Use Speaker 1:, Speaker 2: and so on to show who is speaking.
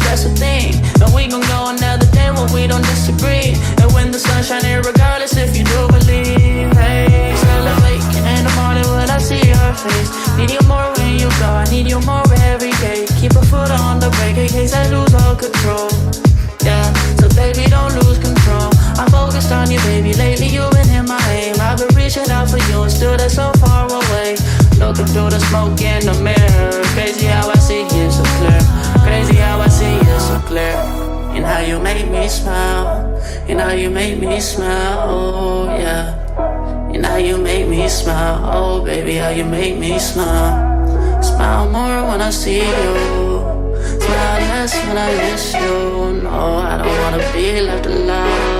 Speaker 1: that's the thing. And we gon' go another day when we don't disagree. And when the sun's shining, regardless if you do believe. Hey, celebrate in the morning when I see your face. Need you more when you go, I need you more every day. Keep a foot on the brake in case I lose all control. Yeah, so baby, don't lose control. I'm focused on you, baby. Lately you've been in my aim. I've been reaching out for you and still they're so far away. Looking through the smoke in the mirror. Crazy how I see you so clear. Crazy how I see you so clear. And how you make me smile. And how you make me smile, oh yeah. And how you make me smile, oh baby, how you make me smile. Smile more when I see you. Smile less when I miss you. No, I don't wanna be left alone.